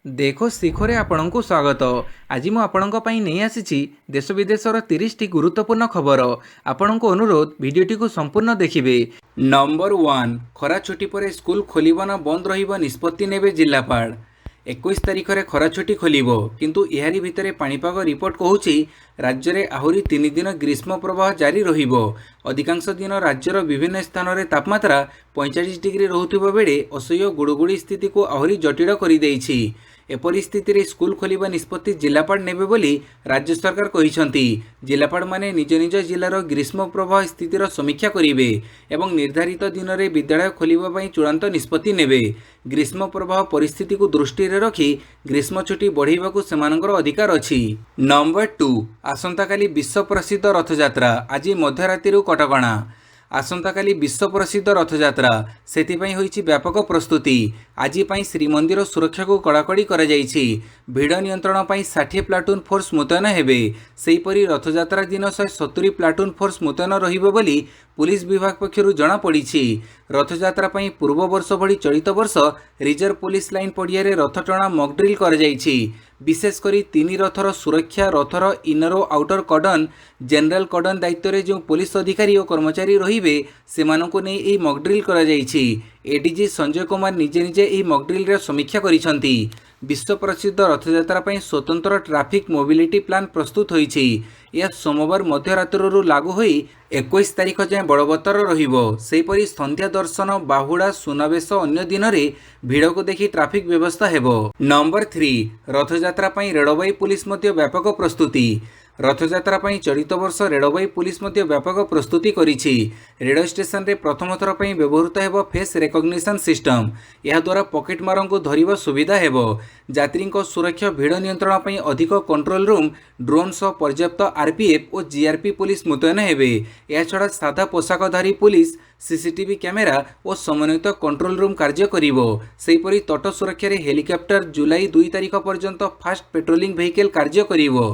देखो शिखरे आपणଙ୍କୁ स्वागत। आज मु आपणଙ୍କ ପାଇଁ ନେଇ ଆସିଛି देश विदेशर 30 टी गुरुत्वपूर्ण खबर। आपणଙ୍କୁ अनुरोध भिडियोटी को संपूर्ण देखिए। नंबर 1 खरा छुट्टी पर स्कूल खोलिब ना बंद रहिब निष्पत्ति नेबे जिल्लापाल। 21 तारिख में खरा छुट्टी खोलिब किंतु एहारी भितरे पाणीपाग रिपोर्ट कहूची राज्य में आहरी 3 दिन ग्रीष्म प्रवाह जारी रहिबो। अधिकांश दिन राज्यर विभिन्न स्थान में तापमात्रा 45 डिग्री रहुथिबा बेले असह्य गुड़गुड़ी स्थिति को आहरी जटिल कर देइछि। एपरि स्थिति स्कूल खोलिबा निष्पत्ति जिलापाल नेबे बोली राज्य सरकार कहिसंती। जिलापाल माने निज निज जिलार ग्रीष्म प्रवाह स्थितिर समीक्षा करिवे एवं निर्धारित दिन में विद्यालय खोलिबा पई चूड़ांत निष्पत्ति नेबे। ग्रीष्म प्रवाह परिस्थिति को दृष्टि रे रखी ग्रीष्म छुट्टी बढ़ाइबाकू सेमानकर अधिकार अछि। नंबर 2 आसंताकाली विश्व प्रसिद्ध रथयात्रा आज मध्यराति कटकणा। आसंताकाली विश्व प्रसिद्ध रथयात्रा सेथिपाई होईछि व्यापक प्रस्तुति। आज श्रीमंदिर सुरक्षा को कड़ाकड़ी करा जाइछि। भिड़ नियंत्रण पाई 60 प्लाटून फोर्स मुतयन हेबे। सेहीपरि रथयात्रा दिन 170 प्लाटून फोर्स मुतयन रहिबो बोली पुलिस विभाग पक्षरु जना पड़िछि। रथयात्रा पाई पूर्व वर्ष भली चलित वर्ष रिजर्व पुलिस लाइन पड़िया रे रथ टणा मॉक ड्रिल करा जाइछि। विशेषकर 3 रथर सुरक्षा रथर इनर और आउटर कर्डन जनरल कर्डन दायित्व रे जो पुलिस अधिकारी और कर्मचारी रहिबे सेमानंकु नै एही मॉक ड्रिल करा जाइछि। एडीजी संजय कुमार निजे निजे एही मॉक ड्रिल रे समीक्षा करिसंती। विश्व प्रसिद्ध रथयात्रा पर स्वतंत्र ट्राफिक मोबिलिटी प्लान प्रस्तुत होईछि। यह सोमवार मध्यरात्रु लागू होई 21 तारिख जाए बलवत्तर रहिबो। सेहीपरि संध्या दर्शन बाहुड़ा सुनावेश अन्य दिन में भिड़ को देखि ट्राफिक व्यवस्था हेबो। नंबर 3 रथयात्रा पर रेलवे पुलिस मध्य व्यापक प्रस्तुति। रथयात्रा पर चलित वर्ष रेलवे पुलिस मध्य व्यापक प्रस्तुति करिछि। रेल स्टेशन रे प्रथम थर पर व्यवहृत हेबो फेस रिकग्निशन सिस्टम। यह द्वारा पॉकेट मारन को धरिबा सुविधा हेबो। यात्री सुरक्षा भिड़ नियंत्रण पर अधिक कंट्रोल रूम ड्रोन सह पर्याप्त आरपीएफ और जीआरपी पुलिस मुतयन हेबे। यह छड़ा साधा पोशाकधारी पुलिस सीसीटीवी कैमेरा और समन्वित कंट्रोल रूम कार्य करिवो। सेहीपरि तट सुरक्षा रे हेलिकॉप्टर जुलाई 2 तारिख पर्यंत फास्ट पेट्रोलिंग व्हीकल कार्य करिवो।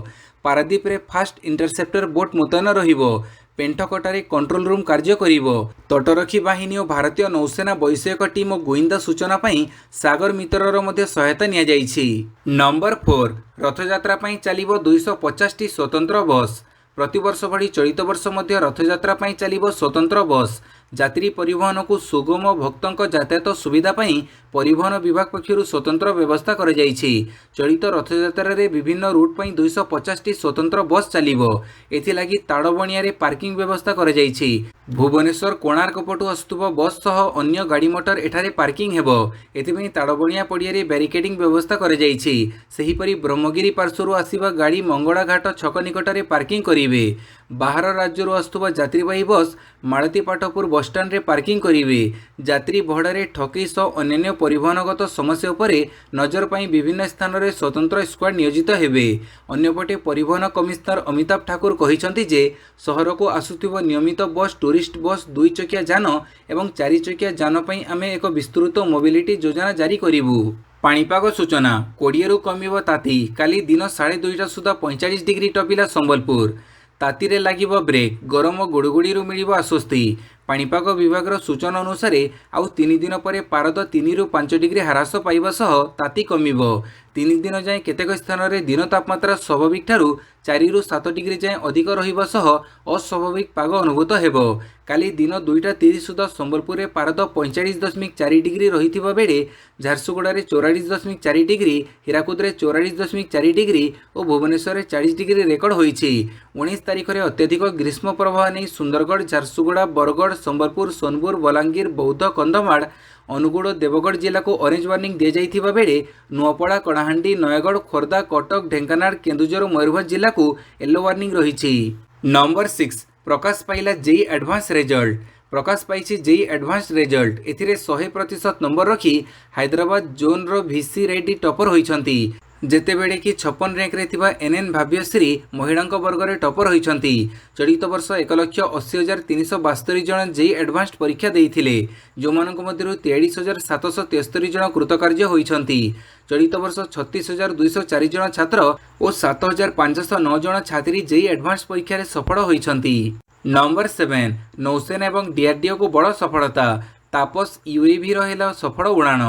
पारादीप रे फास्ट इंटरसेप्टर बोट मुतयन रहिबो। पेंठकटारे कंट्रोल रूम कार्य करिवो। तटरक्षी बाहिनी और भारतीय नौसेना वैषयिक टीम और गोइंदा सूचना पाई सागर मित्रर मध्य सहायता निया जाइछि। नंबर 4 रथयात्रा पाई चलिबो 250 टी स्वतंत्र बस। प्रतिवर्ष भली चलित वर्ष मध्य रथयात्रा पाई चलिबो स्वतंत्र बस। यात्री परिवहन को सुगम भक्तों यातायात सुविधा पाई परिवहन विभाग पक्षरु स्वतंत्र व्यवस्था कर जाइछि। चलित रथयात्रा रे विभिन्न रूट पाई 250 टी स्वतंत्र बस चलिबो। एथिलागि ताड़बणिया रे पार्किंग व्यवस्था कर जाइछि। भुवनेश्वर कोणार्क पटु आसुथुबा बस सह अन्य गाड़ी मोटर एठारे पार्किंग हेबो। एथिपई ताड़बणिया पड़िया रे बैरिकेडिंग व्यवस्था कर जाइछि। सेहीपरि ब्रह्मगिरी पार्श्वरु आसिबा गाड़ी मंगड़ा घाट छक निकटरे पार्किंग करिवे। बाहर राज्य आसुथुबा यात्रीवाही बस मालती पाटपुर बस स्टैंड रे पार्किंग करिवे। यात्री भड़ारे ठकई सह अन्य परिवहनगत समस्या उपरे नजर पाई विभिन्न स्थान में स्वतंत्र स्क्वाड नियोजित हेबे। अन्यपटे परिवहन कमिशनर अमिताभ ठाकुर कहिसंती जे शहर को आसुथिबा नियमित बस टूरिस्ट बस 2 चकिया जान एवं 4 चकिया जान पई आमे एक विस्तृत मोबिलिटी योजना जारी करिवु। पाणीपाग सूचना 20 रु कमिबो ताती। काली दिन 2:30 सुधा 45 डिग्री टपिला संबलपुर। तातीरे लागिबो ब्रेक। गरम गुड़गुड़ी मिलिबो आश्वस्ति। पाणीपाग विभाग सूचना अनुसार आउ 3 दिन पर पारद 3 रु 5 डिग्री ह्रास पाइबा सह ताती कमिबो। 3 दिन जाए केतेक स्थान में दिन तापमात्रा स्वाभाविक ठारू 4 रु 7 डिग्री जाए अधिक रहिबा सह अस्वाभाविक पाग अनुभूत हेबो। काली दिन 2:30 सुधा संबलपुर में पारद 45.4 डिग्री रहिथिबा बेले झारसुगुड़ा रे 44.4 डिग्री, हीराकुद रे 44.4 डिग्री और भुवनेश्वर रे 40 डिग्री रेकर्ड होईछि। 19 तारिख में अत्यधिक ग्रीष्म प्रवाह नहीं सुंदरगढ़, झारसुगुड़ा, बरगढ़, संबलपुर, सोनपुर, बलांगीर, बौद्ध, कंधमाल, अनुगुड़, देवगढ़ जिला को ऑरेंज वार्निंग दि जाइथिबा बेले नुआपड़ा, कणाहांडी, नयगढ़, खोर्धा, कटक, ढेंकानाल, केन्दुझर, मयूरभंज जिला को येलो वार्निंग रहिछि। नंबर 6 प्रकाश पाइला जेई एडवांस रिजल्ट। प्रकाश पाई जेई एडवांस रिजल्ट। एथिरे 100% नंबर रखी हैदराबाद जोन रो वीसी रेड्डी टॉपर होइछंती। जेतेबेले कि 56 रैंक रे थिबा एनएन भाव्यश्री महिला वर्ग में टॉपर होइछंती। चलित वर्ष 1,80,372 जन जेई एडवांस परीक्षा देइथिले, जो मानक मध्यरु 43,773 जन कृतकार्य होइछंती। चलित वर्ष 36,204 जन छात्र और 7,509 जन छात्री जेई एडवांस परीक्षा रे सफल होइछंती। नंबर 7 नौसेना एवं डीआरडीओ को बड़ सफलता। तापस यूएवी हेला सफल उड़ाण।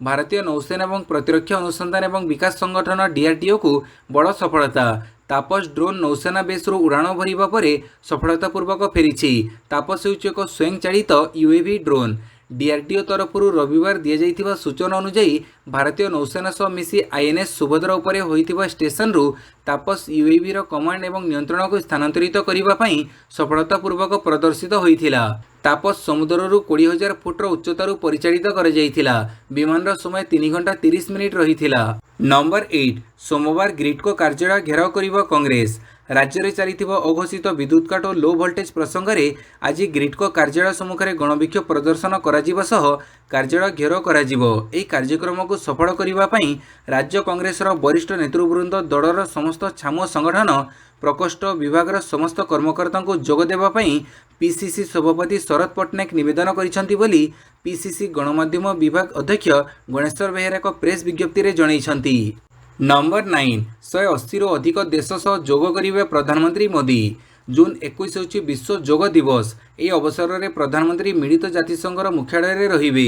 भारतीय नौसेना और प्रतिरक्षा अनुसंधान और विकास संगठन डीआरडीओ को बड़ सफलता। तापस ड्रोन नौसेना बेसरू उड़ाण भरिबा परे सफलतापूर्वक फेरी। तापस हेउछि एक स्वयंचालित यूएवी ड्रोन। डीआरडीओ तरफ रविवार दि जाइथिबा सूचना अनुसार भारतीय नौसेना सह मिसी आईएनएस सुभद्रा उपरे होइथिबा स्टेशन रु तापस यूएवी रो कमांड एवं नियंत्रण को स्थानांतरित करिबा पई सफलतापूर्वक प्रदर्शित होइथिला। तापस समुद्ररू 20,000 फुटर उच्चतारू परिचालित कर जाइथिला। विमान समय 3 घंटा 30 मिनिट रहिथिला। नंबर 8 सोमवार ग्रिडको कार्यालय घेराव करिबा कांग्रेस। राज्य में चलिथिबा अघोषित विद्युत काट और लो भोल्टेज प्रसंग में आज ग्रिडको कार्यालय सम्मुख में गणविक्षोभ प्रदर्शन कराजिबा सह कार्यालय घेराव कराजिबो। एही कार्यक्रम को सफल करिबा पई राज्य कांग्रेसर वरिष्ठ नेतृवृंद दलर समस्त छामु संगठन प्रकोष्ठ विभाग समस्त कर्मकर्ता को जोग देबा पई पीसीसी सभापति शरद पट्टनायक निवेदन करिसेंति बोली पीसीसी गणमाध्यम विभाग अध्यक्ष गणेश्वर बेहेरा एक प्रेस विज्ञप्ति रे जणाइछंती। नंबर 9 180 रु अधिक देश सह जोग करिवे प्रधानमंत्री मोदी। जून 21 होछि विश्व योग दिवस। এই অবসରରେ ପ୍ରଧାନମନ୍ତ୍ରୀ ମିଳିତ ଜାତିସଂଘର ମୁଖ୍ୟାଳୟରେ ରହିବେ।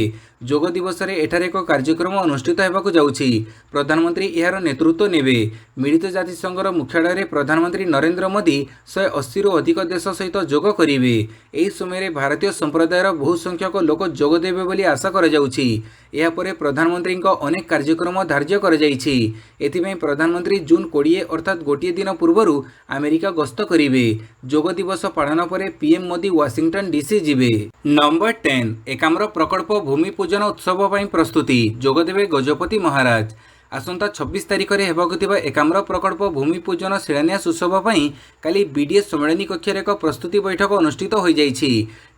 ଯୋଗ ଦିବସରେ ଏଠାରେ ଏକ କାର୍ଯ୍ୟକ୍ରମ ଅନୁଷ୍ଠିତ ହେବାକୁ ଯାଉଛି। ପ୍ରଧାନମନ୍ତ୍ରୀ ଏହାର ନେତୃତ୍ୱ ନେବେ। ମିଳିତ ଜାତିସଂଘର ମୁଖ୍ୟାଳୟରେ ପ୍ରଧାନମନ୍ତ୍ରୀ ନରେନ୍ଦ୍ର ମୋଦି 180ରୁ ଅଧିକ ଦେଶ ସହିତ ଯୋଗ କରିବେ। ଏହି ସମୟରେ ଭାରତୀୟ ସମ୍ପ୍ରଦାୟର ବହୁ ସଂଖ୍ୟକ ଲୋକ ଯୋଗ ଦେବେ ବୋଲି ଆଶା କରାଯାଉଛି। ଏହାପରେ ପ୍ରଧାନମନ୍ତ୍ରୀଙ୍କ ଅନେକ କାର୍ଯ୍ୟକ୍ରମ ଧାର୍ଯ୍ୟ କରାଯାଇଛି। ଏଥିପାଇଁ ପ୍ରଧାନମନ୍ତ୍ରୀ ଜୁନ୍ 20 ଅର୍ଥାତ୍ ଗୋଟିଏ ଦିନ ପୂର୍ବରୁ ଆମେରିକା ଗସ୍ତ କରିବେ। ଯୋଗ ଦିବସ ପାଳନ ପରେ ପିଏମ୍ ମୋଦି वाशिंगटन डीसी जीवे। नंबर 10 एकाम्र प्रकल्प भूमि पूजन उत्सव पर प्रस्तुति जोगदेवे गजपति महाराज। आसंता 26 तारिख में होगा एकाम्र प्रकल्प भूमि पूजन शिलान्यास उत्सव पर काली बीडीएस सम्मेलनी कक्ष एक प्रस्तुति बैठक अनुष्ठित हो जाइछि।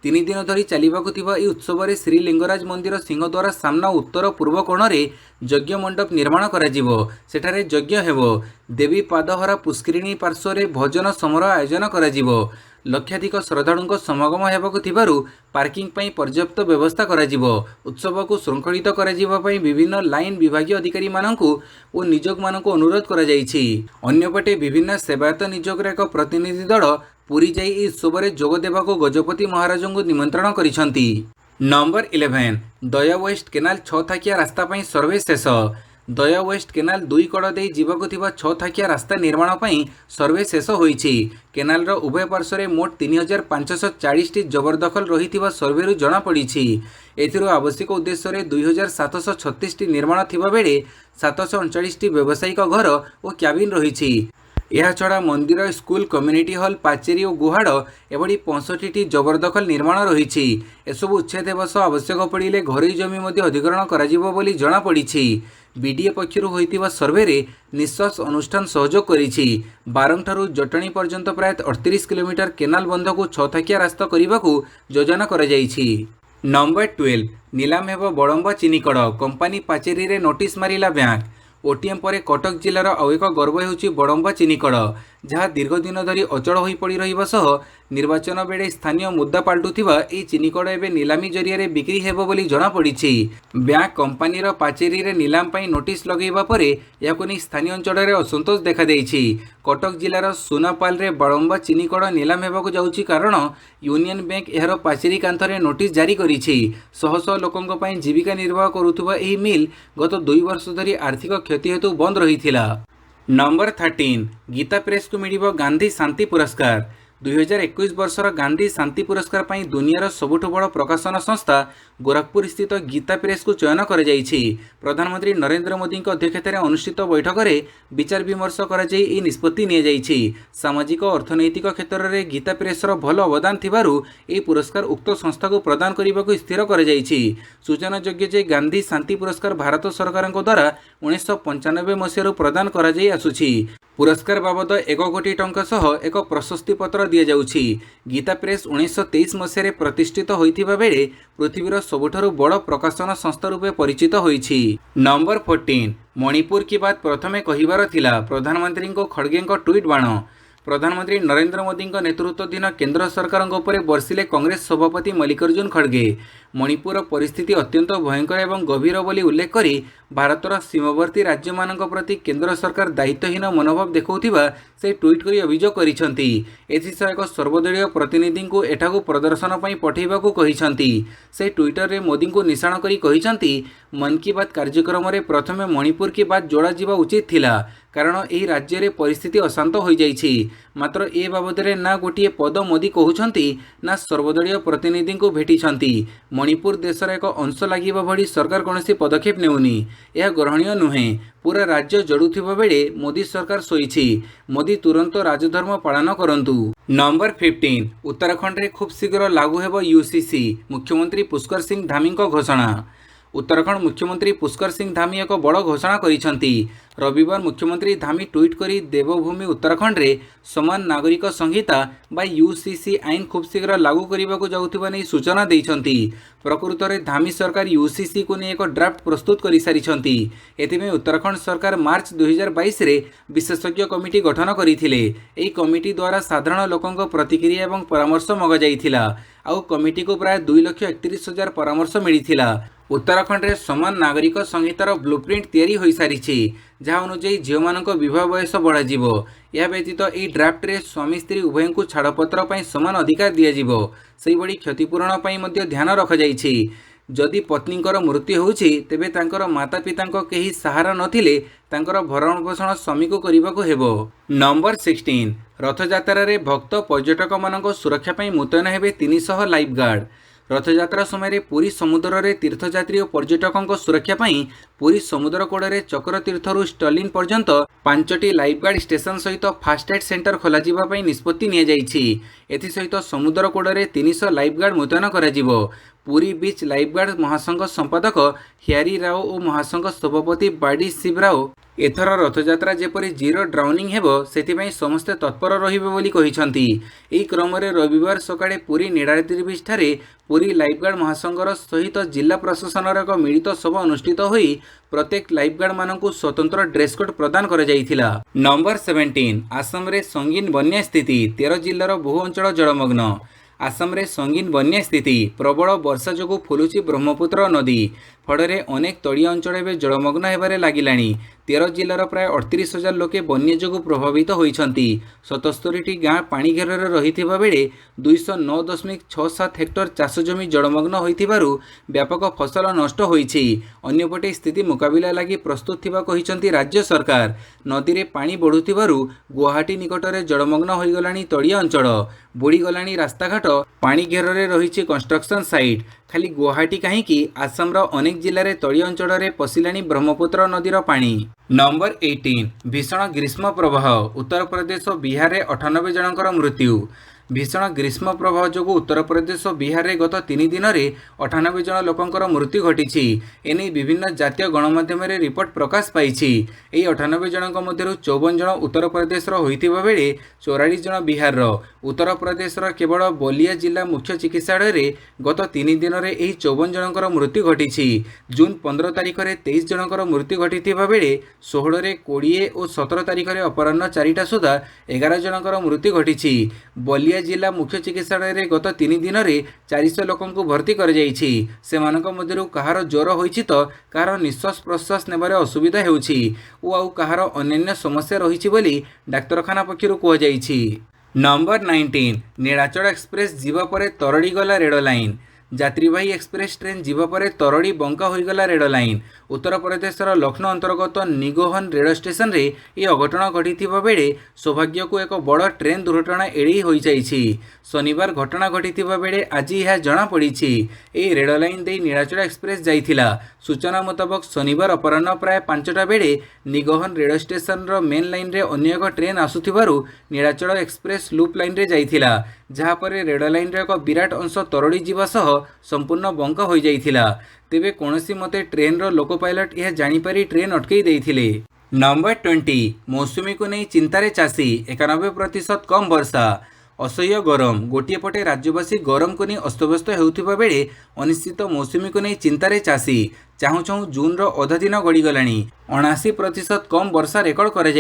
3 दिन धरी चलिबाकुथिबा ई उत्सव में श्रीलिंगराज मंदिर सिंहद्वार सामना उत्तर पूर्व कोण में यज्ञ मंडप निर्माण कराजिबो। सेठारे यज्ञ हेबो। देवी पादहरा पुष्करिणी पार्श्व भजन समारोह आयोजन कराजिबो। लक्षाधिक श्रद्धालुंक समागम हेबाकु थिबारु पार्किंग पई पर्याप्त व्यवस्था कराजिबो। उत्सव को श्रृंखलित कराजिबा पई विभिन्न लाइन विभागीय अधिकारी मानकु ओ निजोग मानकु अनुरोध करा जाइछि। अन्यपटे विभिन्न सेवायत निजोगर एक प्रतिनिधि दल पुरी जाई ई उत्सव रे जोग देबाकु गजपति महाराजंकु निमंत्रण करिसंती। नंबर 11 दया वेस्ट केनाल 6 थाकिया रास्ता पई सर्वे शेष। दया वेस्ट केनाल 2 कड़ दे जीवाकु थिबा 6 थाकिया रास्ता निर्माण पई सर्वे शेष होईछि। केनाल रो उभय पार्श्व में मोट 3540 टी जबरदखल रही सर्वे जना पड़ी। एथिरो आवश्यक उद्देश्य रे 2736 टी निर्माण थिबा बेले 739 टी व्यावसायिक घर और क्याबिन रही। यह छड़ा मंदिर स्कूल कम्युनिटी हॉल पाचेरी और गुहाड़ एभली 65 टी जबरदखल निर्माण रही। एसबू उच्छेद सह आवश्यक पड़े घरोई जमी अधिग्रहण कर जना पड़ी। बीडीए पक्षर होइतिबा सर्वे रे निश्वास अनुष्ठान सहयोग करिछि। बारंग ठारू जटणी पर्यंत प्राय 38 किलोमीटर केनाल बंध को 6 थाकिया रास्ता करने योजना करा जाइछि। नंबर 12 नीलाम हेब बड़ंबा चिनिकड़ कंपानी पाचेरी रे नोटिस मारिला बैंक। ओटीएम पर कटक जिलार आउ एक गर्व होउछि बड़ंबा चिनिकड़ जहाँ दीर्घ दिन धरी अचल हो पड़ रही सह निर्वाचन बेले स्थानीय मुद्दा पाल्टुथिबा एही चिनिकड़ एबे नीलामी जरिया बिक्री हेबो बोली जना पड़िछि। बैंक कंपानीर पाचेरी रे नीलाम पई नोटिस लगेबा परे याको नै स्थानीय अंचल रे असंतोष देखा देइछि। कटक जिलार सुनापाल रे बड़ंबा चिनिकड़ नीलाम हेबाकु जाउछि कारण यूनियन बैंक एहार पाचेरी कांथरे नोटिस जारी करिछि। शह शह लोकंक पई जीविका निर्वाह करुथुबा एही मिल गत 2 वर्ष धरी आर्थिक क्षति हेतु बंद रहिथिला। नंबर 13 गीता प्रेस को मिलिबो गांधी शांति पुरस्कार। 2021 वर्षर गांधी शांति पुरस्कार पर दुनियार सबुठु बड़ प्रकाशन संस्था गोरखपुर स्थित गीता प्रेस को चयन कर जाइछि। प्रधानमंत्री नरेंद्र मोदी अध्यक्षतार अनुष्ठित बैठक में विचार विमर्श कर निष्पत्ति नि जाइछि। सामाजिक और अर्थनैतिक क्षेत्र में गीता प्रेसर भल अवदान थिबारु ए पुरस्कार उक्त संस्था को प्रदान करने को स्थिर कर जाइछि। सूचनायोग्य जे गांधी शांति पुरस्कार भारत सरकार द्वारा 1995 मसीह प्रदान कर आसुछि। पुरस्कार बाबद 1 कोटी टंका सह एक प्रशस्ति पत्र दि जाउछि। गीता प्रेस 1923 मसीह प्रतिष्ठित होइथिबा बेले पृथ्वीर सबुठारु बड़ प्रकाशन संस्था रूपे परिचित होइछि। नंबर 14 मणिपुर की बात प्रथमे कहिबार थिला प्रधानमंत्री को खड़गे ट्वीट बाण। प्रधानमंत्री नरेंद्र मोदी नेतृत्वाधीन केंद्र सरकार बर्षिले कांग्रेस सभापति मल्लिकार्जुन खड़गे। मणिपुर परिस्थिति अत्यंत भयंकर एवं गभीर बोली उल्लेख करी भारतर सीमावर्ती राज्य मानक प्रति केंद्र सरकार दायित्वहीन मनोभाव देखौथिबा से ट्वीट करी अभियोग करिसंती। एथिसह एक सर्वदलीय प्रतिनिधि को एठाकू प्रदर्शन पर पठेबाकू कहिसंती। से ट्विटर रे मोदी को निशाण करी कहिसंती मन की बात कार्यक्रम रे प्रथमे मणिपुर की बात जोड़ा जिबा उचित थिला कारण एही राज्य रे परिस्थिति अशांत हो जाइछि। मात्र ए बाबद रे ना गोटिए पद मोदी कहउछंती ना सर्वदलीय प्रतिनिधि को भेटिछंती। मणिपुर देशर एक अंश लागिबा भली सरकार कौनसी पदक्षेप नेउनी यह ग्रहणीय नुहे। पूरा राज्य जड़ुथिबा बेले मोदी सरकार सोईछि। मोदी तुरंत राजधर्म पालन करंतु। नंबर 15 उत्तराखंड रे खूब शीघ्र लागू हेबो यूसीसी मुख्यमंत्री पुष्कर सिंह धामी घोषणा। उत्तराखंड मुख्यमंत्री पुष्कर सिंह धामी एक बड़ घोषणा करिसंती। रविवार मुख्यमंत्री धामी ट्वीट करी देवभूमि उत्तराखंड रे समान नागरिक संहिता बा यूसीसी आईन खूब शीघ्र लागू करने जाउथिबा नै सूचना दैछंती। प्रकृत रे धामी सरकार यूसीसी को नै एक ड्राफ्ट प्रस्तुत करि सारिछंती। एथिमे उत्तराखंड सरकार मार्च 2022 रे विशेषज्ञ कमिटी गठन करिथिले। एही कमिटी द्वारा साधारण लोकंक प्रतिक्रिया एवं परामर्श मगा जाइथिला। आउ कमिटी को प्राय 2,31,000 परामर्श मिलिथिला। उत्तराखंड रे समान नागरिक संहितार ब्लूप्रिंट तैयारी हो सारी जहाँ अनुଯାयी झील मान विवाह बयस बढ़ाଯିबो। यह व्यतीत यह ड्राफ्ट रे स्वामी स्त्री उभय को छाड़पत्र पर समान अधिकार दिज्व से बड़ी क्षतिपूरण पर ध्यान रखाଯାଇଛି। जदि पत्नीकर मृत्यु होउछि तेबे तांकर माता पितांको केही सहारा नथिले तांकर भरण पोषण स्वामी को करबाको हेबो। नंबर 16 रथयात्रा रे भक्त पर्यटक मानक सुरक्षा पई मुतयन हेबे 300 लाइफ गार्ड। रथयात्रा समय पुरी समुद्र रे तीर्थयात्री और पर्यटकों सुरक्षा पई पुरी समुद्र कूड़े चक्र तीर्थरू स्टर्लिन पर्यंत 5टी लाइफ गार्ड स्टेशन सहित फास्टैग सेंटर खोल निष्पत्ति नि सहित समुद्र कूड़े 300 लाइफ गार्ड मुतयन करा। पुरी बीच लाइफ गार्ड महासंघ संपादक हियारी राव और महासंघ सभापति बाडी शिवराव एथर रथयात्रा जेपरी जीरो ड्राउनिंग हेबो सेथिपई समस्ते तत्पर रहिबे बोली कहिसंती। एही क्रम रे रविवार सकाळे पुरी नीलाद्रि बीच ठारे पुरी लाइफ गार्ड महासंघर सहित जिला प्रशासनर एक मिलित सभा अनुष्ठित होई प्रत्येक लाइफ गार्ड मानकु स्वतंत्र ड्रेस कोड प्रदान करा जाइथिला। नंबर 17 आसाम रे संगीन बन्या स्थिति 13 जिल्लार बहु अंचल जलमग्न। आसाम रे संगीन बन्या स्थिति प्रबल वर्षा जोगु फुलुची ब्रह्मपुत्र नदी फड़े अनेक तड़िया अंचल एवं जलमग्न होबारे लागिलाणी। 13 जिलार प्राय 38,000 लोके बन्या जोगु प्रभावित होइछंती। 77टी गाँ पानी घेर रही बेले 209.67 हेक्टर चाष जमी जलमग्न होइथिबारु व्यापक फसल नष्ट होइछि। अन्यपटे स्थिति मुकाबिला लगी प्रस्तुत थिबा कहिसंती राज्य सरकार। नदी रे पानी बढ़ुथिबारु गुवाहाटी निकटरे जलमग्न होइगलाणी तड़िया अंचल बुड़ीगलाणी रास्ताघाट पानी घेर रही कंस्ट्रक्शन साइट। खाली गुवाहाटी कहीं आसाम अनेक जिले में तली अंचल पशिलाणी ब्रह्मपुत्र नदीर पानी। नंबर 18 भीषण ग्रीष्म प्रवाह उत्तर प्रदेश और बिहार में 98 जनकर मृत्यु। भीषण ग्रीष्म प्रवाह जो उत्तर प्रदेश और बिहार में गत 3 दिन में 98 जन लोकंकर मृत्यु घटी। एने विभिन्न जातीय गणमाध्यम रिपोर्ट प्रकाश पाई। 98 जनक मध्य 54 जन उत्तर प्रदेश होइथिबा बेले 44 जन बिहार। उत्तर प्रदेश केवल बलिया जिला मुख्य चिकित्सालय रे गत 3 दिन में 54 जनकर मृत्यु घटी। जून 15 तारिख में 23 जनकर मृत्यु घटी बेले 16 20 और 17 तारिख में अपराह्न 4टा सुधा 11 जनकर मृत्यु घटी। बलिया जिला मुख्य चिकित्सालय रे गत 3 दिन में 400 लोकों को भर्ती कर जाइछि। सेमानक मध्यरु कहार ज्वर होइछि तो कहार निश्वास प्रश्वास नेबारे असुविधा हेउछि ओ आउ कहार अन्य समस्या रहिछि बोली डाक्तरखाना पक्षरु कह जाइछि। नंबर 19 नीलाचल एक्सप्रेस जीवा परे तरड़ी गला रेड लाइन। यात्रीवाही एक्सप्रेस ट्रेन जीवा परे तरड़ी बंका होईगला रेड लाइन। उत्तर प्रदेश लखनऊ अंतर्गत निगोहन रेल स्टेशन रे यह अघटन घटी बेले सौभाग्य को एक बड़ ट्रेन दुर्घटना एड़ी हो जाइछि। शनिवार घटना घटी बेले आज यह जना पड़ी। यह रेड लाइन दे नीलाचल एक्सप्रेस जाइथिला। सूचना मुताबक शनिवार अपराह्न प्राय 5टा बेले निगोहन रेल स्टेशन रो मेन लाइन रे अन्य एक ट्रेन आसुथिबारु नीलाचल एक्सप्रेस लूप लाइन रे जाइथिला जहाँ पर रेड लाइन रे एक विराट अंश तरड़ी जीवा सह संपूर्ण बंका हो जाइथिला। तेबे कोनोसी मते ट्रेन रो लोको पायलट यह जानिपारी ट्रेन अटकई देइथिले। नंबर 20 मौसुमी को नहीं चिंतारे चाषी 91% कम वर्षा। असह्य गरम गोटे पटे राज्यवासी गरम को नहीं अस्तव्यस्त होउथिबा बेले अनिश्चित मौसुमी को नहीं चिंतार चाषी चाहू चाहू जून अधा दिन गड़ीगला 79% कम वर्षा रेकर्ड कर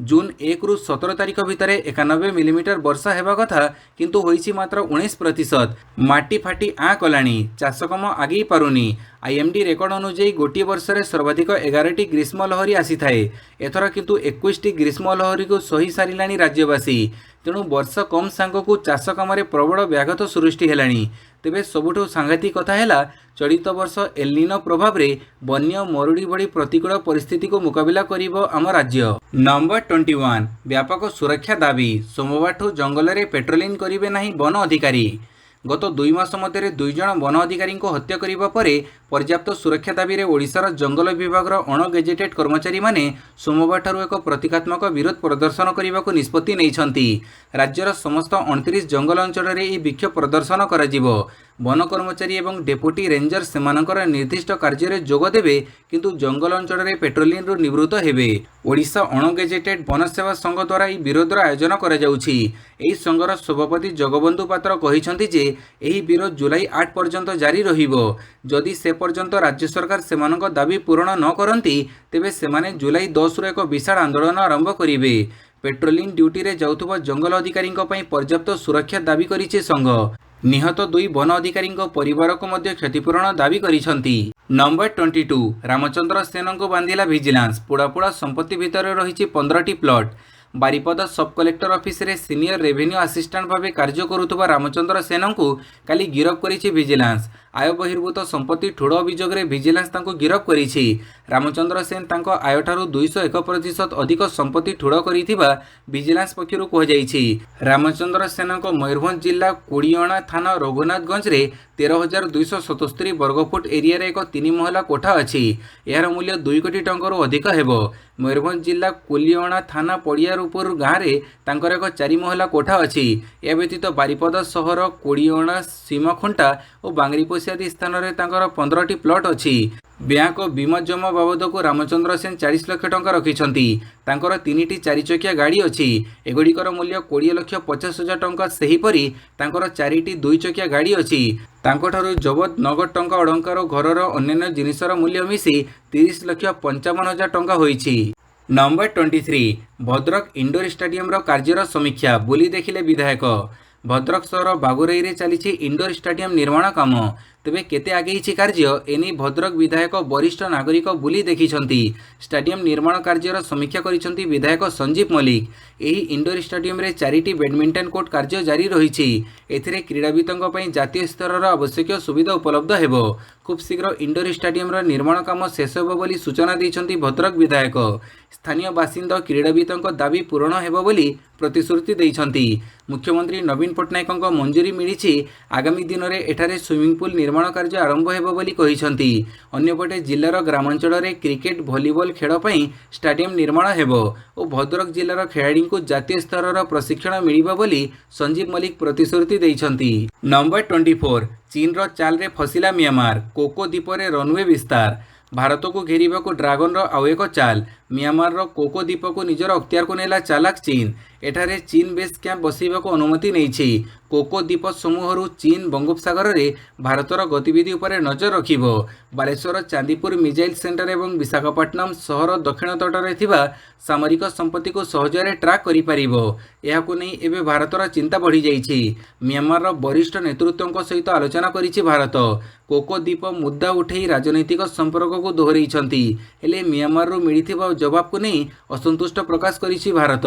जून 1 रु 17 तारिख भितर 91 मिलीमीटर वर्षा हेबा कथा किंतु होईछि मात्र 19%। माटी फाटी आँ कलानी चाष कम आगे पारुनी। आईएमडी रेकर्ड अनुଯାयी गोटे वर्ष में सर्वाधिक 11टी ग्रीष्म लहरी आसी थाए एथर किंतु 21टी ग्रीष्म लहरी को सही सारिलानी राज्यवासी। तेणु वर्ष कम सांगक चाष कम प्रबल व्याघात सृष्टि हेलानी। तेबे सबुठु सांघातिक कथा है चलित वर्ष एल्निनो प्रभाव में बन्य मरुड़ी भली प्रतिकूल परिस्थिति को मुकाबिला करिबो आम राज्य। नंबर 21 व्यापक सुरक्षा दाबी सोमवार जंगल में पेट्रोलिंग करिवे नहीं वन अधिकारी। गत 2 मास मध्य 2 जन वन अधिकारी हत्या करने पर पर्याप्त सुरक्षा दाबी ओडिशार जंगल विभाग अणगेजेटेड कर्मचारी माने सोमवार ठारू एक प्रतीकात्मक विरोध प्रदर्शन करने को निष्पत्ति नहीं। राज्यर समस्त 29 जंगल अंचल में विक्षोभ प्रदर्शन करा वन कर्मचारी एवं डेपुटी रेंजर सेमानकर निर्दिष्ट कार्य जोग देवे किंतु जंगल अंचल में पेट्रोलिंग निवृत्त हेबे। ओडिशा अणगेजेटेड वन सेवा संघ द्वारा यह विरोधर आयोजन करा जाउछि। एही संघर सभापति जगबंधु पात्र कहिसंति जे एही विरोध जुलाई 8 पर्यंत जारी रहिबो। जदि से पर्यंत राज्य सरकार सेमानक दाबी पूरण न करंती तेबे सेमाने जुलाई 10 रु एक विशाल आंदोलन आरंभ करिवे। पेट्रोलिंग ड्यूटी रे जाउथुबा जंगल अधिकारी पर्याप्त सुरक्षा दाबी करिछि संघ। निहत 2 वन अधिकारी परिवार को मध्य क्षतिपूरण दाबी करिसंती। नंबर 22 रामचंद्र सेन को बांधिला विजिलेंस। पुड़ापुड़ा संपत्ति भितर रही 15टी प्लट। बारिपदा सब कलेक्टर ऑफिस रे सीनियर रेवेन्यू असिस्टेंट भाव कार्य करुवा रामचंद्र सेन को काली गिरफ करिछि विजिलेंस। आय बहिर्भूत संपत्ति ठुड़ अभियोग में विजिलेंस गिरफ करिछि। रामचंद्र सेन तांको आय ठारू 201% अधिक संपत्ति ठुड़ करिथिबा विजिलेंस पक्षरु कहुଯାଇଛି। रामचंद्र सेन मयूरभंज जिला कोड़ियाणा थाना रघुनाथगंज रे 13,277 वर्गफुट एरिया रे एक 3 महला कोठा अछि। यार मूल्य 2 कोटी टंकार अधिक हेबो। मयूरभंज जिला कोलियाणा थाना पड़ियारुपुर गाँव में तांकर एक 4 महला कोठा अछि। या व्यतीत बारिपदा सहर कोड़ियाणा सीमाखुंटा और बांगरीपोसी आदि स्थान में 15टी प्लट अछि। बैंक बीमा जमा बाबद को रामचंद्र सेन 40 लाख टंका रखिछंती। तांकर 3टी 4 चकिया गाड़ी अछि। एगुड़िकर मूल्य 20,50,000 टंका। सेहीपरि तांकर 4टी 2 चकिया गाड़ी अछि। तांकोठारु जबत नगद टंका अलंकार घरर अन्य जिनिसर मूल्य मिसी 30,55,000 टंका होईछि। नंबर 23 भद्रक इंडोर स्टेडियम कार्यर समीक्षा बुली देखिले विधायक। भद्रक सहर बागुरई रे चली इंडोर स्टेडियम निर्माण काम। तेबे केते आगे कार्य एनी भद्रक विधायक वरिष्ठ नागरिक बुली देखिछंती। स्टेडियम निर्माण कार्यर समीक्षा करिछंती विधायक संजीव मल्लिक। एही इंडोर स्टेडियम रे 4टी बैडमिंटन कोर्ट कार्य जारी रहिछि। एथिरे क्रीड़ाविदों पई जातीय स्तर आवश्यक सुविधा उपलब्ध हेबो। खूब शीघ्र इंडोर स्टेडियम निर्माण काम शेष हेबो बोली सूचना दैछंती भद्रक विधायक। स्थानीय बासिंदा क्रीड़ाविदों दाबी पूरण हेबो बोली प्रतिश्रुति दैछंती। मुख्यमंत्री नवीन पट्टनायक मंजूरी मिली। आगामी दिन में एठारे स्विमिंग पूल निर्माण कार्य आरंभ हेबो बोली कहिसंती। अन्यपटे जिल्लार ग्रामांचल में क्रिकेट भलीबॉल खेल पई स्टेडियम निर्माण हेबो और भद्रक जिल्लार खेलाड़ी को जातीय स्तर प्रशिक्षण मिलिबा बोली संजीव मल्लिक प्रतिश्रुति दैछंती। नंबर 24 चीन रो चाल रे फसिला म्यांमार। कोको द्वीप रे रनवे विस्तार। भारत को घेरिबा को ड्रागन रो आउ एक चाल। म्यांमार रो कोको द्वीप को निजर अख्तियार को नेला चालाक चीन। एठारे चीन बेस कैंप बसैबा को अनुमति नहीं। कोको द्वीप समूह चीन बंगोपसागर रे भारतर गतिविधि उपर नजर रखिबो। बालेश्वर चांदीपुर मिसाइल सेंटर एवं विशाखापट्टनम सहर दक्षिण तट रे थिबा सामरिक संपत्ति को सहजरे ट्रैक करि परिबो। एहाकु नै एबे भारतर चिंता बढ़ी जाइछि। म्यांमार वरिष्ठ नेतृत्वों सहित आलोचना करिछि भारत। कोको द्वीप मुद्दा उठे राजनैतिक संपर्क को दोहराइछंती। हेले म्यांमार रो मिलिथिबा जवाब को नहीं असंतुष्ट प्रकाश करिछि भारत।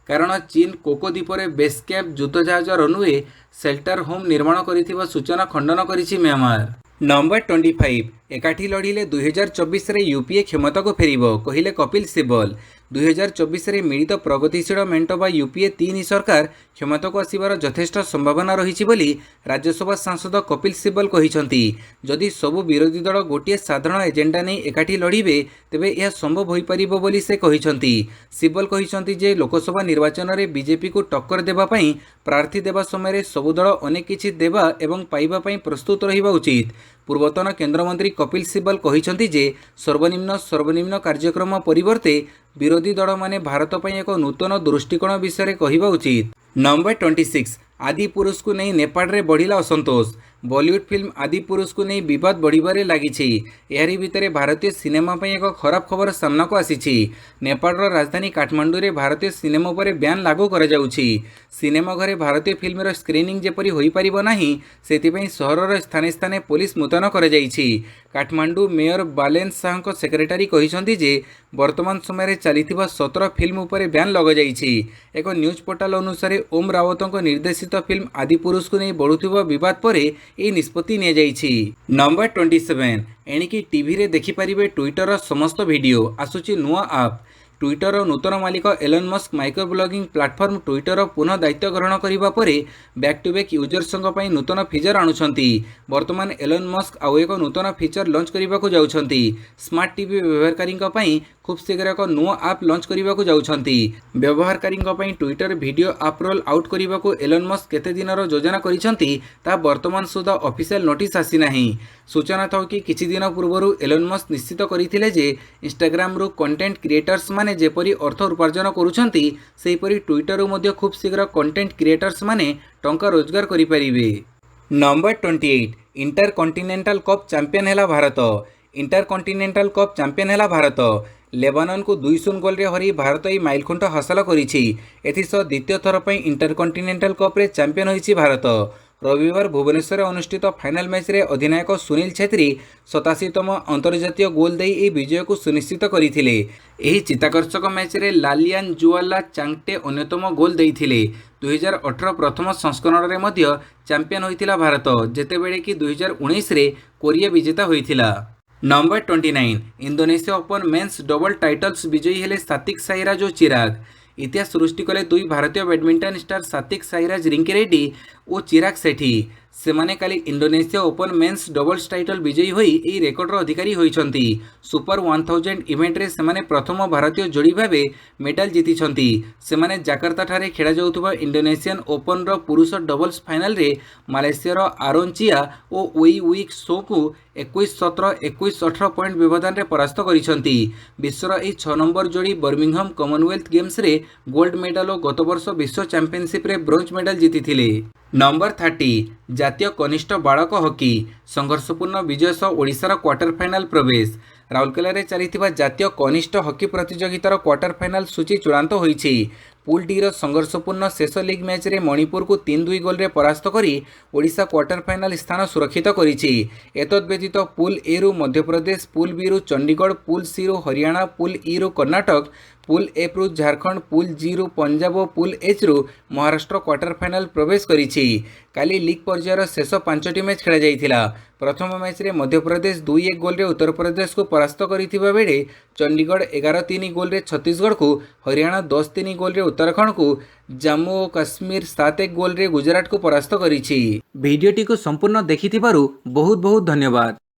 कारण चीन कोको द्वीप रे बेस कैंप युद्ध जहाज रनवे शेल्टर होम निर्माण करिथिबा सूचना खंडन करिछि म्यांमार। नंबर 25 एकाठी लड़िले 2024 रे यूपीए क्षमता को फेरिबो कहिले कपिल सिब्बल। 2024 रे मिलित प्रगतिशील मेंट बा यूपीए 3 सरकार क्षमता को आसिबार यथेष्ट संभावना रही बोली राज्यसभा सांसद कपिल सिब्बल कहिसंती। जदि सबु विरोधी दल गोटे साधारण एजेंडा नहीं एकाठी लड़िबे तेबे यह संभव हो पारिबो बोली से कहिसंती। सिब्बल कहिसंती जे लोकसभा निर्वाचन रे बीजेपी को टक्कर देबा पई प्रार्थी देबा समय सबु दल अनेक किछि देबा एवं पाइबा पई प्रस्तुत रहिबा उचित। पूर्वतन केंद्रमंत्री कपिल सिब्बल कहिसंती जे सर्वनिम्न कार्यक्रम परिवर्ते विरोधी दल माने भारत पर एक नूतन दृष्टिकोण विषय कहवा उचित। नंबर 26 आदि पुरुष को नहीं नेपाल रे बढ़िला असंतोष। बॉलीवुड फिल्म आदि पुरुष को नहीं विवाद बढ़िबारे लागिछि। एहारी भितरे भारतीय सिनेमा पर एक खराब खबर सामना को आसीछि। नेपाल राजधानी काठमांडू रे भारतीय सिनेमा पर बैन लागू करा जाउछि। सिनेमा घरे भारतीय फिल्मर स्क्रीनिंग जेपरी होई परिबो नाही सेतिपई सहरर स्थाने स्थाने पुलिस मुतयन करा जाइछि। काठमांडू मेयर बालेन शाह सेक्रेटारी कहिसंती जे वर्तमान समय चलीथिबा 17 फिल्म उपर बैन लगा जाइछि। एक न्यूज पोर्टाल अनुसार ओम रावतଙ୍କ निर्देशित फिल्म आदि पुरुष को नहीं बढ़ुथिबा विवाद पर यह निष्पत्ति निया जाइछि। नंबर 27 एणिकी टीवी रे देखि परिबे ट्विटर समस्त वीडियो आसुची नुआ आप। ट्विटर नूतन मालिक Elon Musk micro blogging platform Twitter पुनः दायित्व ग्रहण करिबा परे बैक टू बैक यूजर्सଙ୍କ ପାଇଁ नूतन फीचर आणुछंती। वर्तमान एलन मस्क आउ एक नूतन फीचर लॉन्च करिबाकू जाउछंती। स्मार्ट टीवी व्यवहारकारीଙ୍କ ପାଇଁ खूब शीघ्र एक नुआ आप लॉन्च करिबाकू जाउछंती। व्यवहारकारीଙ୍କ ପାଇଁ ट्विटर वीडियो आप रोल आउट करिबाकू एलन मस्क केते दिनर योजना करिसंती ता वर्तमान सुधा ऑफिशियल नोटिस आसी नाही। सूचना था कि किछि दिन पूर्व एलन मस्क निश्चित करथिले जे इंस्टाग्राम रू कंटेंट क्रिएटर्स माने जेपरी अर्थ उपार्जन करुछंती सेहीपरी ट्विटर रू मध्ये खूब शीघ्र कंटेंट क्रिएटर्स माने टंका रोजगार करि परिबे। नंबर 28 इंटरकंटिनेंटल कप चैंपियन हैला भारत। इंटरकंटिनेंटल कप चैंपियन हैला भारत। लेबानन को 2-0 गोल रे हरी भारत यह माइलखुंट हासिल करिछि। एथिसह द्वितीय थर पर इंटरकंटिनेंटल कप रे चैंपियन होइछि भारत। रविवार भुवनेश्वर अनुष्ठित फाइनाल मैच रे अधिनायक सुनील छेत्री 87तम अंतर्जातीय गोल दे यह विजय को सुनिश्चित करथिले। एही चित्ताकर्षक मैच रे लालियान जुआला चांगटे अन्यतम गोल देइथिले। 2018 प्रथम संस्करण रे मध्य चैंपियन होइथिला भारत जेतेबेले कि 2019 रे कोरिया विजेता होइथिला। Number 29 Indonesia open men's double titles विजयी हेले सात्विक साईराज और चिराग। इतिहास सृष्टि कले दुई भारतीय badminton star Satwik Sairaj Rankireddy और चिराग सेठी। सेमाने काली Indonesia open men's doubles title विजयी होई एही रेकर्डर अधिकारी होइछंती। सुपर 1000 इवेंट रे सेमाने प्रथम भारतीय जोड़ी भाबे मेडल जीतिछंती। सेमाने जाकार्ता ठारे खेला जाउथुबा इंडोनेशियन ओपन रो पुरुष डबल्स फाइनल रे मालयेशिया रो आरोनचिया और ओई वीक सो को 21-17 21-18 पॉइंट व्यवधान रे परास्त करिसंती। विश्वर एही 6 नंबर जोड़ी बर्मिंघम कॉमनवेल्थ गेम्स रे गोल्ड मेडल और गत वर्ष विश्व चैंपियनशिप रे ब्रोंज मेडल जीतिथिले। नंबर 30 जातीय कनिष्ठ बालक हॉकी संघर्षपूर्ण विजय सह ओडिशार क्वार्टर फाइनाल प्रवेश। राउरकेला रे चलिथिबा जातीय कनिष्ठ हॉकी प्रतियोगितार क्वार्टर फाइनाल सूची चूड़ांत होईछि। पूल डी रो संघर्षपूर्ण शेष लीग मैच रे मणिपुर को 3-2 गोल रे परास्त करी ओडिशा क्वार्टर फाइनाल स्थान सुरक्षित करिछि। एतद व्यतीत पूल ए रु मध्य प्रदेश, पूल बी रु चंडीगढ़, पूल सी रु हरियाणा, पूल ई रु कर्नाटक, पूल एफ रु झारखंड, पूल जी रु पंजाब और पूल एच रु महाराष्ट्र क्वार्टर फाइनाल प्रवेश करिछि। काली लीग पर्यायर शेष 5टी मैच खेला जाइथिला। प्रथम मैच रे मध्य प्रदेश 2-1 गोल रे उत्तर प्रदेश को परास्त करिथिबा बेले चंडीगढ़ 11-3 गोल रे छत्तीसगढ़ को, हरियाणा 10-3 गोल रे उत्तराखंड को, जम्मू और काश्मीर 7-1 गोल रे गुजरात को परास्त करिछि। वीडियोटी को संपूर्ण देखिथिबारु बहुत बहुत धन्यवाद।